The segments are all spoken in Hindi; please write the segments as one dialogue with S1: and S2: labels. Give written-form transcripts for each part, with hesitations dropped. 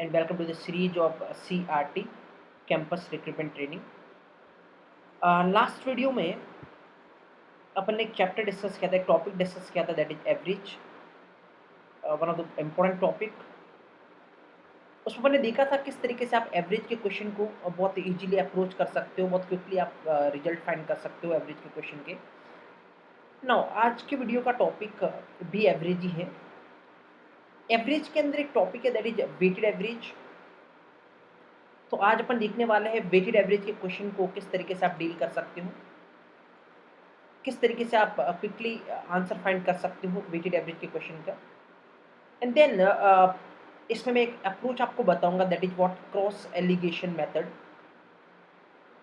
S1: and welcome to the series of CRT campus recruitment training. Last video में अपन ने एक चैप्टर डिस्कस किया था, एक टॉपिक डिस्कस किया था, that is average, one of the important topic. उसमें मैंने देखा था किस तरीके से आप एवरेज के क्वेश्चन को बहुत इजीली अप्रोच कर सकते हो, बहुत क्विकली आप रिजल्ट फाइंड कर सकते हो एवरेज के क्वेश्चन के। नाउ आज के वीडियो का टॉपिक भी एवरेज ही है। एवरेज के अंदर एक टॉपिक है दैट इज वेटेड एवरेज। तो आज अपन देखने वाले हैं वेटेड एवरेज के क्वेश्चन को किस तरीके से आप डील कर सकते हो, किस तरीके से आप क्विकली आंसर फाइंड कर सकते हो वेटेड एवरेज के क्वेश्चन का। एंड देन इसमें मैं एक अप्रोच आपको बताऊंगा that is what cross alligation method.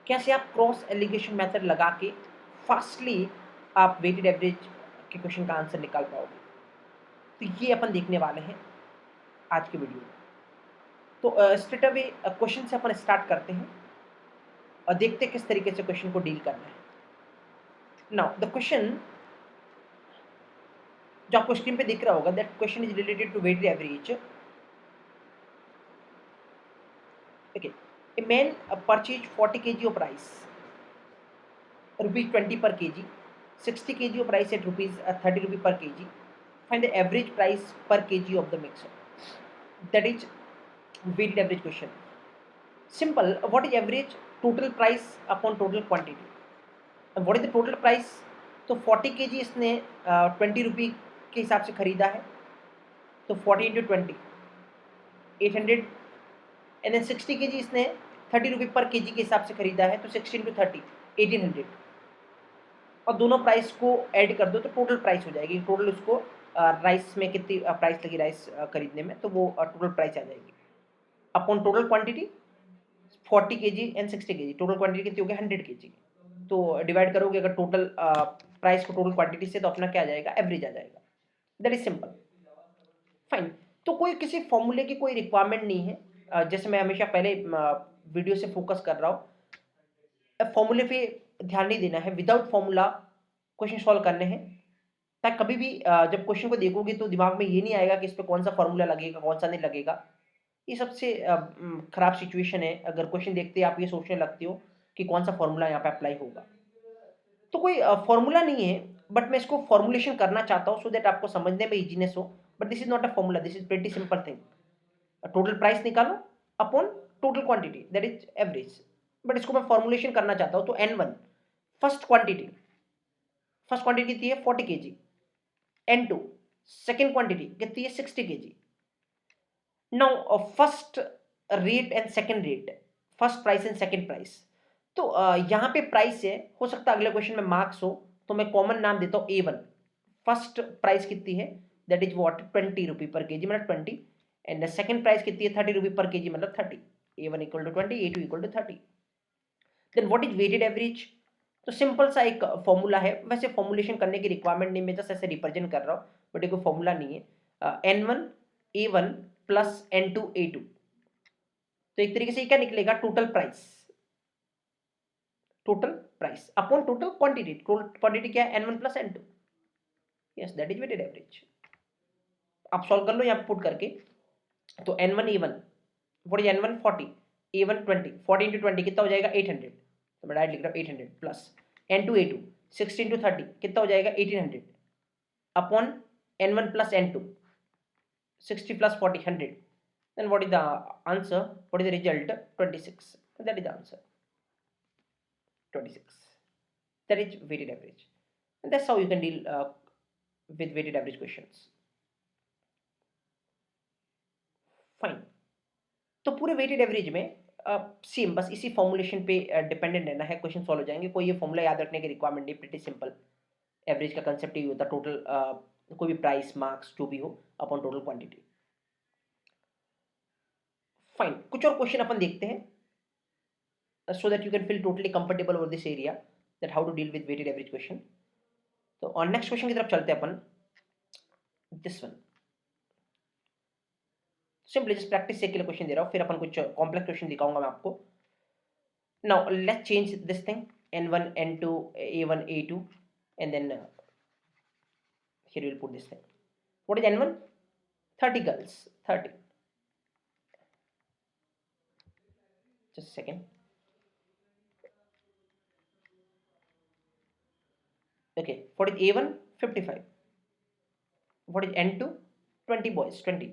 S1: कैसे आप क्रॉस एलिगेशन मेथड लगा के फास्टली आप वेटेड एवरेज के क्वेश्चन का आंसर निकाल पाओगे। तो ये अपन देखने वाले हैं आज के वीडियो में। तो स्ट्रेट अवे क्वेश्चन से अपन स्टार्ट करते हैं और देखते हैं किस तरीके से क्वेश्चन को डील करना है। नाउ द क्वेश्चन जो आपको स्क्रीन पे दिख रहा होगा, that question is related to weighted average. Okay, a man purchased 40 kg of rice, rupees 20 per kg, 60 kg of rice at rupees 30 rupee per kg. Find the average price per kg of the mixture. That is weighted average question. Simple. What is average? Total price upon total quantity. And what is the total price? तो 40 kg इसने 20 रुपी के हिसाब से खरीदा है, तो 40 इंटू 20 800, एंड देन 60 kg इसने 30 रुपी पर केजी के हिसाब से खरीदा है, तो 60 इंटू 30 1800, और दोनों प्राइस को ऐड कर दो तो टोटल प्राइस हो जाएगी। टोटल उसको राइस में कितनी प्राइस लगी राइस खरीदने में, तो वो टोटल प्राइस आ जाएगी upon total quantity 40 kg and 60 kg। Total quantity कितनी होगी 100 kg। तो डिवाइड करोगे अगर टोटल प्राइस को टोटल क्वांटिटी से, तो अपना क्या आ जाएगा, एवरेज आ जाएगा। That is simple, fine. तो कोई किसी फॉर्मूले की कोई रिक्वायरमेंट नहीं है। जैसे मैं हमेशा पहले वीडियो से फोकस कर रहा हूँ, फॉर्मूले पे ध्यान नहीं देना है। विदाउट फॉर्मूला क्वेश्चन सॉल्व करने हैं, ताकि कभी भी जब क्वेश्चन को देखोगे तो दिमाग में ये नहीं आएगा कि इस पे कौन सा फॉर्मूला लगेगा, कौन सा नहीं लगेगा। ये सबसे खराब सिचुएशन है, अगर क्वेश्चन देखते आप ये सोचने लगते हो कि कौन सा फॉर्मूला यहाँ पे अप्लाई होगा। तो कोई फॉर्मूला नहीं है, बट मैं इसको फॉर्मुलेशन करना चाहता हूँ सो दैट आपको समझने में इजीनेस हो। But this is not a formula, this is pretty simple thing. Total price निकालो upon total quantity, that is average. But इसको मैं फॉर्मुलेशन करना चाहता हूँ, तो N1 first quantity, first quantity कितनी है 40 kg। N2 सेकेंड क्वांटिटी कितनी है 60 kg। Now first rate and second rate, first price and second price. तो यहाँ पे प्राइस है, हो सकता है अगले क्वेश्चन में मार्क्स हो, तो मैं कॉमन नाम देता हूँ A1। फर्स्ट प्राइस कितनी है, दैट इज व्हाट 20 रुपी पर केजी, मतलब 20। एंड सेकंड प्राइस कितनी है 30 रुपी पर केजी, मतलब 30। A1 equal to 20, A2 equal to 30। Then what is weighted average? तो सिंपल सा एक फॉर्मूला है, वैसे फॉर्मुलेशन करने की रिक्वायरमेंट नहीं, मैं जस्ट ऐसे रिप्रेजेंट कर रहा हूँ, बट ये कोई फॉर्मूला नहीं है। N1 A1 plus N2 A2, तो एक तरीके से क्या निकलेगा, total price, total price upon total quantity. Total quantity क्या है N1 plus N2। Yes, that is weighted average. आप सॉल्व कर लो यहाँ पुट करके। तो N1 A1, what is N1 40, A1 20, 40 into 20 कितना हो जाएगा 800, तो मैं डायरेक्ट लिख रहा हूँ 800 प्लस N2 A2 60 इंटू 30 कितना हो जाएगा 1800 upon N1 plus N2 60 plus 40 100। then what is the answer, what is the result, 26। that is the answer, 26। that is weighted average, and that's how you can deal with weighted average questions। fine। तो पूरे वेटेड एवरेज में सेम बस इसी फॉर्मुलेशन पे डिपेंडेंट रहना है, क्वेश्चन सॉल्व हो जाएंगे। कोई ये फॉर्मूला याद रखने की रिक्वायरमेंट नहीं, प्रीटी सिंपल। एवरेज का कंसेप्ट ही होता है टोटल, कोई भी प्राइस मार्क्स जो भी हो अपॉन टोटल क्वांटिटी। फाइन, कुछ और क्वेश्चन अपन देखते हैं so that you can feel totally comfortable over this area, that how to deal with weighted average question. तो और नेक्स्ट क्वेश्चन की तरफ चलते हैं अपन, this one. Simply just practice से के लिए क्वेश्चन दे रहा हूँ, फिर अपन कुछ कॉम्प्लेक्स क्वेश्चन दिखाऊंगा मैं आपको। Now let's change this thing, N1 N2 A1 A2, and then here we'll put this thing. What is N1? 30 girls, 30, second. Okay, what is A1? 55. What is N2? 20 boys, 20.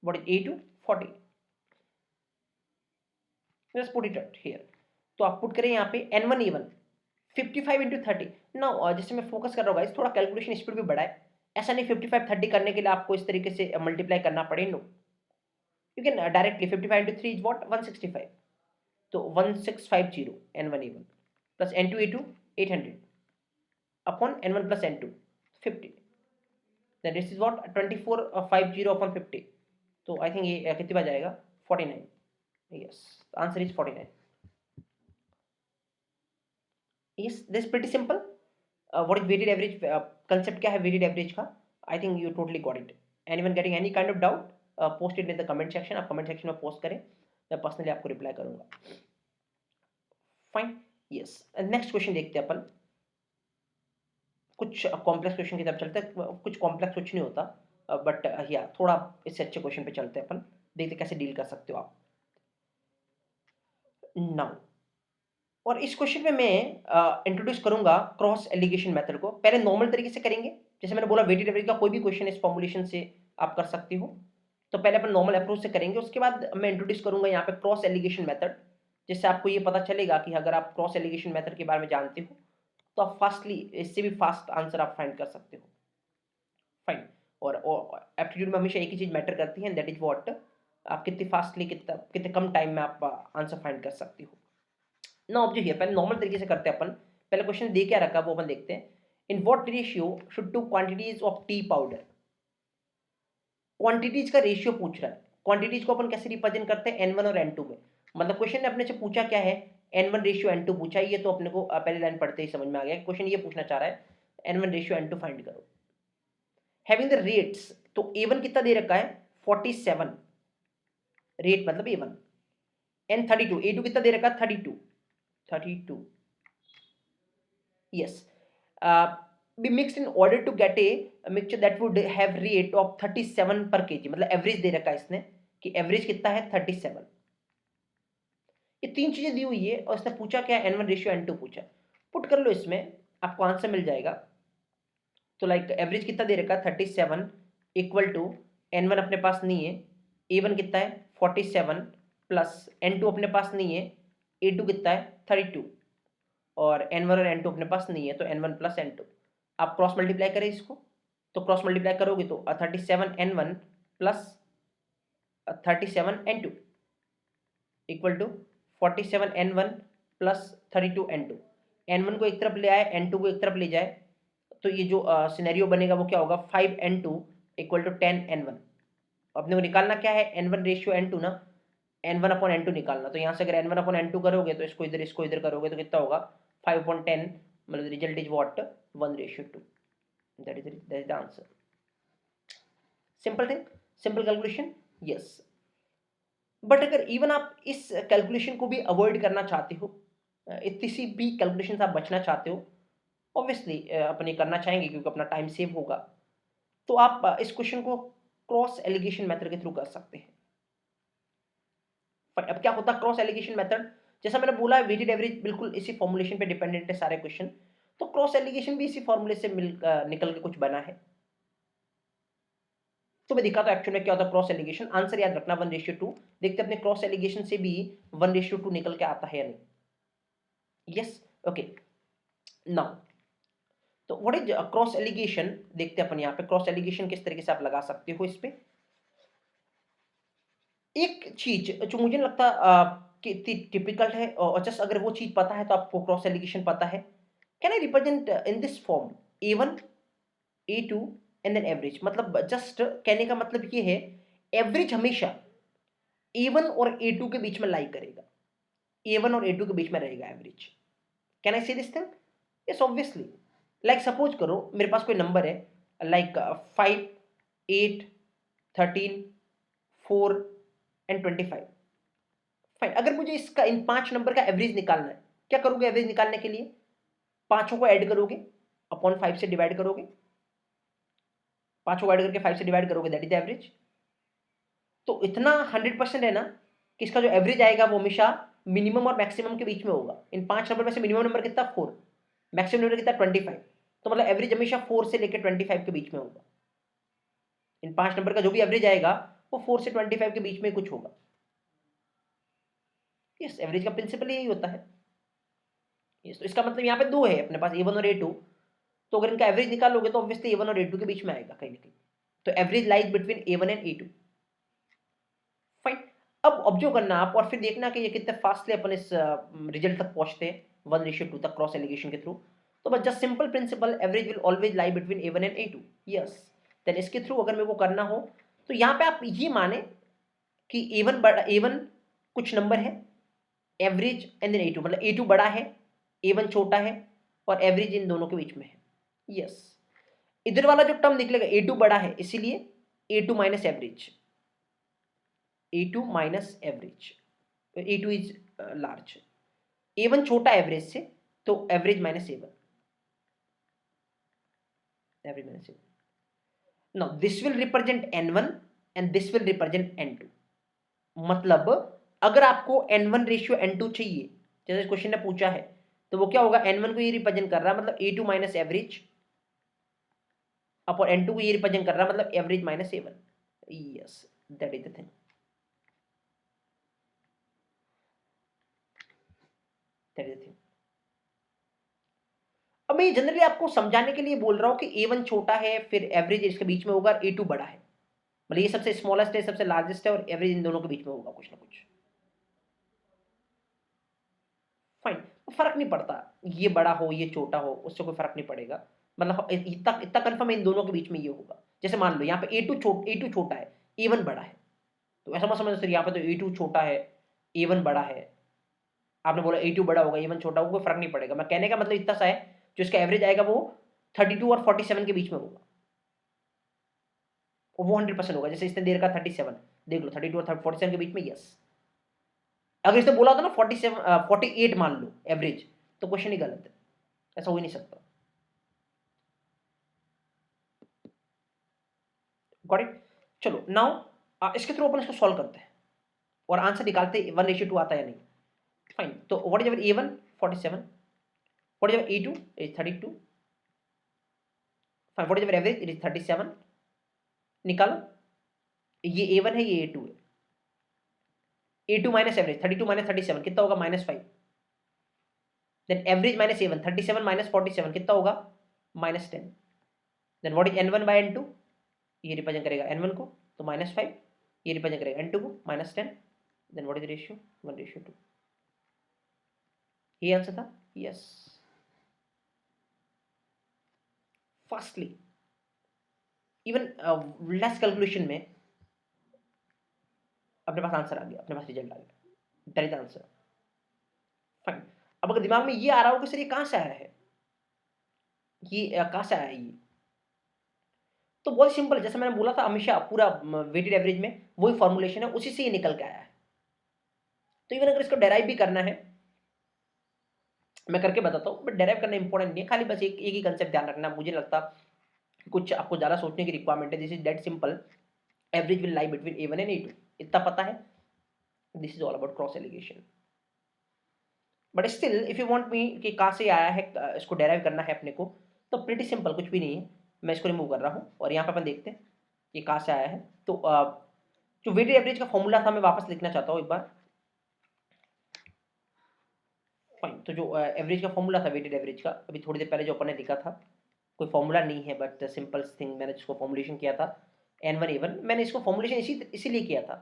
S1: What is A2? 40. Let's put it out here. तो आप पुट करें यहाँ पे N1 A1 55 इंटू 30. ना जैसे मैं फोकस कर रहा हूँ गाइस, थोड़ा कैलकुलेशन स्पीड भी बढ़ाए. ऐसा नहीं 55 30 करने के लिए आपको इस तरीके से मल्टीप्लाई करना पड़े. No, you can directly 55 into 3 is what 165. तो 1650 N1 A1 plus N2 A2 800 upon N1 plus N2 50. Then this is what 2450 upon 50. तो I think ये कितनी बार जाएगा 49. Yes, answer is 49. Yes, this is pretty simple. What is weighted average? Concept क्या है weighted average का? I think you totally got it. Anyone getting any kind of doubt? Post it in the comment section. आप comment section में post करें, मैं personally आपको reply करूँगा. Fine. Yes. Next question देखते हैं अपन. कुछ कॉम्प्लेक्स क्वेश्चन की तरफ चलते हैं. कुछ कॉम्प्लेक्स कुछ नहीं होता, बट या थोड़ा इससे अच्छे क्वेश्चन पे चलते हैं अपन. देखते कैसे डील कर सकते हो आप नाउ. और इस क्वेश्चन में मैं इंट्रोड्यूस करूंगा क्रॉस एलिगेशन मेथड को. पहले नॉर्मल तरीके से करेंगे, जैसे मैंने बोला वेटेड एवरेज का कोई भी क्वेश्चन इस फॉर्मुलेशन से आप कर सकते हो. तो पहले अपन नॉर्मल अप्रोच से करेंगे, उसके बाद मैं इंट्रोड्यूस करूंगा यहाँ पे क्रॉस एलिगेशन मेथड, जिससे आपको ये पता चलेगा कि अगर आप क्रॉस एलिगेशन मेथड के बारे में जानते हो तो आप फास्टली इससे भी फास्ट आंसर आप फाइंड कर सकते हो. फाइन. और एप्टीट्यूड में हमेशा एक ही चीज मैटर करती है, दैट इज व्हाट आप कितनी फास्टली कितने कम टाइम में आप आंसर फाइंड कर सकते हो. ना अब जो है पहले नॉर्मल तरीके से करते हैं अपन. पहले क्वेश्चन दे क्या रखा वो अपन देखते हैं. In what ratio should two quantities of T powder. Quantities का रेशियो पूछ रहा है. क्वांटिटीज को अपन कैसे रिप्रेजेंट करते हैं N1 और N2 में. मतलब क्वेश्चन ने अपने से पूछा क्या है, N1 रेशियो N2 पूछा है. ये तो अपने को पहले लाइन पढ़ते ही समझ में आ गया. क्वेश्चन ये पूछना चाह रहा है N1 रेशियो N2 फाइंड करो. हैविंग द रेट्स, तो A1 कितना दे रखा है 47. रेट मतलब A1. N 32. A2 कितना दे रखा है 32. Yes. Be mixed in order to get a mixture that would have rate of 37 per kg. मतलब एवरेज दे रखा है इसने कि एवरेज कितना है 37. ये तीन चीजें दी हुई है और इसने पूछा क्या N1 रेशियो N2 पूछा. पुट कर लो, इसमें आपको आंसर मिल जाएगा. तो लाइक एवरेज कितना दे रखा है 37 इक्वल टू N1 अपने पास नहीं है, A1 कितना है 47 प्लस N2 अपने पास नहीं है, A2 कितना है 32 और N1 और N2 अपने पास नहीं है, तो N1 प्लस N2. आप क्रॉस मल्टीप्लाई करें इसको, तो क्रॉस मल्टीप्लाई करोगे तो 37 N1 plus 37 N2 equal to 47 N1 plus 32 N2. N1 को एक तरफ ले आए, N2 को एक तरफ ले जाए, तो ये जो सिनेरियो बनेगा वो क्या होगा 5 N2 इक्वल टू 10 N1. अपने को निकालना क्या है N1 रेशियो N2 ना, N1 अपॉन N2 निकालना. तो यहाँ से अगर N1 अपॉन N2 करोगे तो इसको इधर करोगे तो कितना होगा 5 अपॉन 10. मतलब result is what 1 ratio 2. That is the answer. Simple thing, simple calculation. Yes, but अगर इवन आप इस कैलकुलेशन को भी अवॉइड करना चाहते हो, किसी भी कैलकुलेशन से आप बचना चाहते हो, ऑब्वियसली अपन ये करना चाहेंगे क्योंकि अपना टाइम सेव होगा, तो आप इस क्वेश्चन को क्रॉस एलिगेशन मेथड के थ्रू कर सकते हैं. अब क्या होता है क्रॉस एलिगेशन मेथड, जैसा मैंने बोला वेटेड एवरेज बिल्कुल इसी फॉर्मुलेशन पे डिपेंडेंट है सारे क्वेश्चन, तो क्रॉस एलिगेशन भी इसी फॉर्मूले से निकल के कुछ बना है. तो मैं दिखाता हूं एक्चुअल में क्या होता है क्रॉस एलिगेशन. आंसर याद रखना 1 रेशियो 2. देखते अपने क्रॉस एलिगेशन से भी 1 रेशियो 2 निकल के आता है या नहीं. Yes, okay. नाउ तो व्हाट इज क्रॉस एलिगेशन, देखते हैं अपन यहाँ पे क्रॉस एलिगेशन किस तरीके से आप लगा सकते हो. इस पे एक चीज जो मुझे लगता कि टिपिकल है, और जस्ट अगर वो चीज पता है तो आपको क्रॉस एलिगेशन पता है. Can I represent in this form A1 A2 and then average. मतलब जस्ट कहने का मतलब ये है एवरेज हमेशा A1 और A2 के बीच में लाई करेगा. A1 और A2 के बीच में रहेगा एवरेज. कैन आई से this thing? Yes, obviously. Like suppose करो मेरे पास कोई नंबर है लाइक 5 8 13 4 एंड 25. फाइन. अगर मुझे इसका इन 5 नंबर का एवरेज निकालना है, क्या करोगे एवरेज निकालने के लिए? पांचों को ऐड करोगे, अपॉन 5 से डिवाइड करोगे, पांचों को ऐड करके 5 से डिवाइड करोगे, दैट इज एवरेज. तो इतना 100% है ना कि इसका जो एवरेज आएगा वो हमेशा मिनिमम और मैक्सिमम के बीच में होगा। इन 5 नंबर में से मिनिमम नंबर कितना 4, मैक्सिमम नंबर कितना 25, तो मतलब एवरेज हमेशा 4 से लेकर 25 के बीच में होगा। इन 5 नंबर का जो भी एवरेज आएगा वो 4 से 25 के बीच में कुछ होगा। यस, एवरेज का प्रिंसिपल यही होता है। यस, तो इसका मतलब यहाँ पे दो है अपने पास A1 और A2, तो अगर इनका एवरेज निकालोगे तो ऑब्वियसली A1 और A2 के बीच में आएगा कहीं ना कहीं। तो average lies between A1 and A2। Fine, अब ऑब्जर्व करना आप और फिर देखना कि ये कितने फास्टली अपन इस रिजल्ट तक पहुंचते हैं 1:2 तक क्रॉस एलिगेशन के थ्रू। तो बस just simple principle, average will always lie between A1 and A2। Yes, then इसके थ्रू अगर मेरे को करना हो तो यहाँ पे आप ये माने कि A1 बड़ा, A1 कुछ नंबर है, एवरेज एंड देन A2, मतलब A2 बड़ा है, A1 छोटा है और एवरेज इन दोनों के बीच में है। यस, इधर वाला जो टर्म निकलेगा A2 बड़ा है इसीलिए A2 minus average, A2 minus average, A2 is large. A1 छोटा एवरेज से तो average minus A1, average minus A1। Now this will represent N1 and this will represent N2। मतलब अगर आपको N1 रेशियो N2 चाहिए, जैसे इस क्वेश्चन ने पूछा है, तो वो क्या होगा, N1 को ये रिप्रेजेंट कर रहा है मतलब A2 माइनस एवरेज, और N2 को ये रिप्रेजेंट कर रहा है मतलब average minus A1। Yes, that is the thing. That is the thing. अब मैं जनरली आपको समझाने के लिए बोल रहा हूं कि A1 छोटा है, फिर एवरेज इसके बीच में होगा, और A2 बड़ा है, मतलब ये सबसे स्मॉलेस्ट है, सबसे लार्जेस्ट है, और एवरेज इन दोनों के बीच में होगा कुछ ना कुछ। फाइन, फर्क नहीं पड़ता ये बड़ा हो ये छोटा हो, उससे कोई फर्क नहीं पड़ेगा, मतलब इतना इतना कंफर्म है इन दोनों के बीच में ये होगा। जैसे मान लो यहाँ पे A2 छोटा है, A1 बड़ा है, तो ऐसा मत समझो सर यहाँ पे तो A2 छोटा है A1 बड़ा है, आपने बोला A2 बड़ा होगा A1 छोटा होगा, कोई फर्क नहीं पड़ेगा। मैं कहने का मतलब इतना सा है, जो इसका एवरेज आएगा वो 32 और 47 के बीच में होगा, वो 100% होगा। जैसे इसने दे रखा 37, देख लो 32 और 47 के बीच में। यस, अगर इसने बोला था ना 47 48 मान लो एवरेज, तो क्वेश्चन ही गलत है, ऐसा हो ही नहीं सकता। Got it. चलो नाउ इसके थ्रू अपन इसको सॉल्व करते हैं और आंसर निकालते हैं 1:2 आता है या नहीं। फाइन, तो what is A1 47, what is A2 is 32, fine, what is average it is 37, निकालो। ये A1 है ये A2 है, A2 माइनस एवरेज 32 माइनस 37 कितना होगा -5, then average minus A1 37 minus 47 कितना होगा -10, then what is N1 by N2, ये रिप्रेजेंट करेगा N1 को, तो -5, ये रिप्रेजेंट करेगा N2 को -10, देन व्हाट इज रेशियो 1:2। ये आंसर था। Yes, fastly even less calculation में अपने पास आंसर आ गया, अपने पास रिजल्ट आ गया, दैट इज आंसर। फाइन, अब अगर दिमाग में ये आ रहा हो कि सर ये कहां से आया है, ये कहां से आया है ये, तो बहुत सिंपल, जैसे मैंने बोला था हमेशा पूरा वेटेड एवरेज में वही फॉर्मुलेशन है, उसी से ये निकल के आया है। तो इवन अगर इसको डेराइव भी करना है, मैं करके बताता हूँ, बट डेराइव करना इंपॉर्टेंट नहीं है, खाली बस एक ही कंसेप्ट ध्यान रखना। मुझे लगता कुछ आपको ज़्यादा सोचने की रिक्वायरमेंट है। This is that simple, average will lie between A1 and A2, इतना पता है। This is all about cross alligation, but still if you want me कि कहाँ से आया है, इसको डेराइव करना है अपने को, तो प्रीटी सिंपल, कुछ भी नहीं है। मैं इसको रिमूव कर रहा हूँ और यहाँ पे अपन देखते हैं ये कहाँ से आया है। तो जो वेटेड एवरेज का फॉर्मूला था मैं वापस लिखना चाहता हूँ एक बार। फाइन, तो जो एवरेज का फॉर्मूला था वेटेड एवरेज का, अभी थोड़ी देर पहले जो अपन ने लिखा था, कोई फॉर्मूला नहीं है बट सिंपल थिंग, मैंने जिसको फॉर्मुलेशन किया था N1 A1, मैंने इसको फॉर्मुलेशन इसीलिए किया था।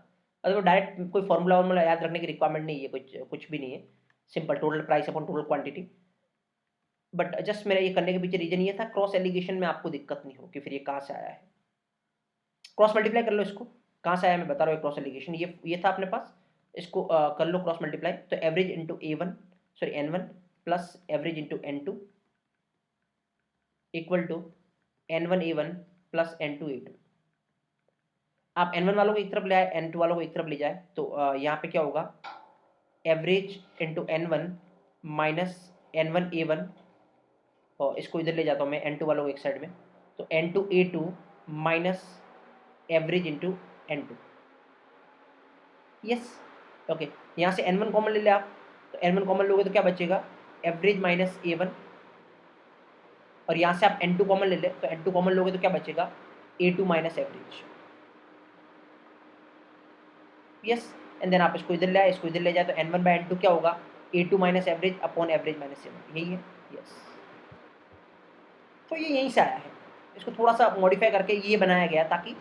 S1: अगर डायरेक्ट कोई फॉर्मूला वॉर्मूला याद रखने की रिक्वायरमेंट नहीं है, कुछ भी नहीं है, simple total price upon total quantity. But just मेरा ये करने के पीछे रीजन ये था, क्रॉस एलिगेशन में आपको दिक्कत नहीं हो कि फिर ये कहाँ से आया है। क्रॉस मल्टीप्लाई कर लो इसको, कहाँ से आया मैं बता रहा हूँ। क्रॉस एलिगेशन ये था अपने पास, इसको कर लो क्रॉस मल्टीप्लाई, तो average into A1 sorry N1 plus average into N2 equal to N1 A1 plus N2 A2। आप N1 वालों को एक तरफ ले आए, N2 वालों को एक तरफ ले जाए, तो यहाँ पे क्या होगा, average into N1 minus N1 A1, और इसको इधर ले जाता हूँ मैं N2 वालों को एक साइड में, तो N2 A2 minus average into N2। Yes, okay, यहाँ से n1 कॉमन ले ले आप, तो n1 कॉमन लोगे तो क्या बचेगा, एवरेज माइनस a1, और यहाँ से आप n2 कॉमन ले ले, तो n2 कॉमन लोगे तो क्या बचेगा, a2 minus average. Yes, and then आप इसको इधर ले आए, इसको इधर ले जाए, तो n1 बाय n2 क्या होगा, a2 minus average upon average minus a1, यही है। यस, तो ये यहीं से आया है, इसको थोड़ा सा मॉडिफाई करके ये बनाया गया ताकि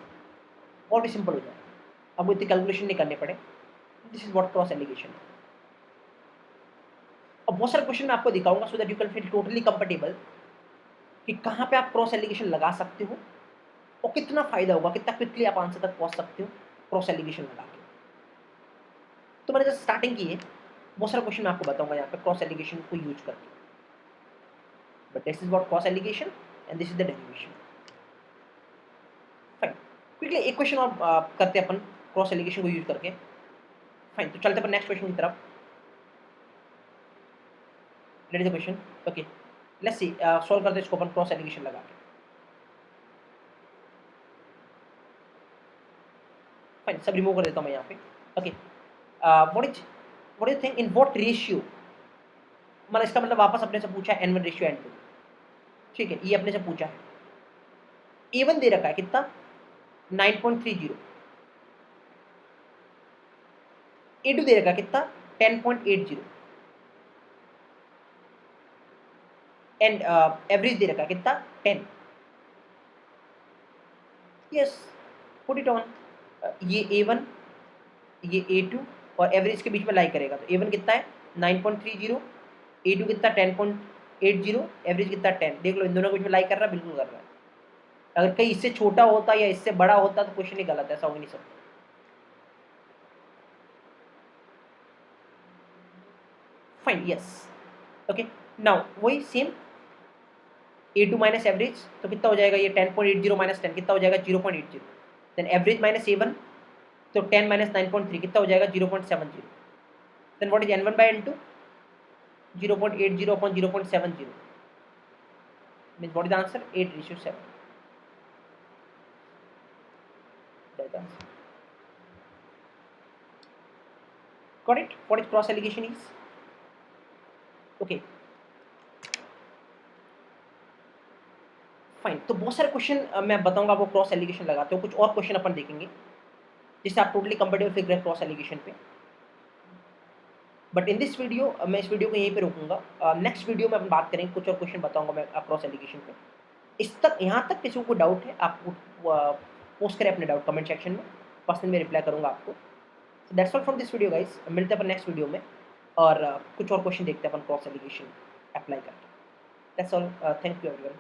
S1: और भी सिंपल हो जाए, अब इतनी कैलकुलेशन नहीं करने पड़े। This is what cross alligation है। अब बहुत सारे क्वेश्चन मैं आपको दिखाऊंगा so that you can feel totally comfortable कि कहाँ पे आप क्रॉस एलिगेशन लगा सकते हो और कितना फायदा होगा, कितना क्विकली आप आंसर तक पहुंच सकते हो क्रॉस एलिगेशन लगा के। तो मैंने जब स्टार्टिंग की है, बहुत सारे क्वेश्चन मैं आपको बताऊंगा यहाँ पे क्रॉस एलिगेशन को यूज करके, but this is what cross alligation and this is the derivation. Fine, quickly एक क्वेश्चन और करते हैं अपन क्रॉस एलिगेशन को यूज करके। फाइन, तो चलते अपन नेक्स्ट क्वेश्चन की तरफ। Let is the question, okay let's see, solve करते हैं इसको अपन क्रॉस एलिगेशन लगा के। फाइन, सब रिमूव कर देता हूँ मैं यहाँ पे। Okay, what is think in what ratio, मतलब इसका मतलब वापस अपने से पूछा है n1 रेशियो n2, ठीक है, ये अपने से पूछा है। a1 दे रखा है कितना, 9.30, a2 दे रखा है कितना, 10.80, एंड एवरेज दे रखा है कितना, 10। यस, पुट इट ऑन, ये a1 ये a2 और एवरेज के बीच में लाई करेगा, तो a1 कितना है 9.30, a2 कितना 10.80, एवरेज कितना 10। देख लो इन दोनों के बीच में लाई कर रहा है, बिल्कुल कर रहा है। अगर कहीं इससे छोटा होता या इससे बड़ा होता तो क्वेश्चन ही गलत है, ऐसा हो नहीं सकता। फाइन, यस, ओके, नाउ वही सेम a2 माइनस एवरेज, तो कितना हो जाएगा ये 10.80 माइनस 10 कितना हो जाएगा 0.80, देन एवरेज माइनस a1, तो 10 माइनस 9.3 कितना हो जाएगा 0.70, then what is n1 by n2, 0.80 upon 0.70 means what is the answer, 8:7, that's the answer. Got it? What is cross allegation is? Okay, fine, तो बहुत सारे क्वेश्चन मैं बताऊंगा आपको क्रॉस एलिगेशन लगाते हो, कुछ और क्वेश्चन अपन देखेंगे जिससे आप टोटली कंफर्टेबल फील करें क्रॉस एलिगेशन पे। बट इन दिस वीडियो मैं इस वीडियो को यहीं पे रोकूंगा, नेक्स्ट वीडियो में अपन बात करेंगे, कुछ और क्वेश्चन बताऊंगा मैं क्रॉस एलिगेशन पे। इस तक यहाँ तक किसी को डाउट है आप पोस्ट करें अपने डाउट कमेंट सेक्शन में, पर्सनल में रिप्लाई करूंगा आपको। So that's all from this video guys, मिलते हैं अपन नेक्स्ट वीडियो में और कुछ और क्वेश्चन देखते हैं अपन क्रॉस एलिगेशन अप्लाई करके। That's all, thank you everyone.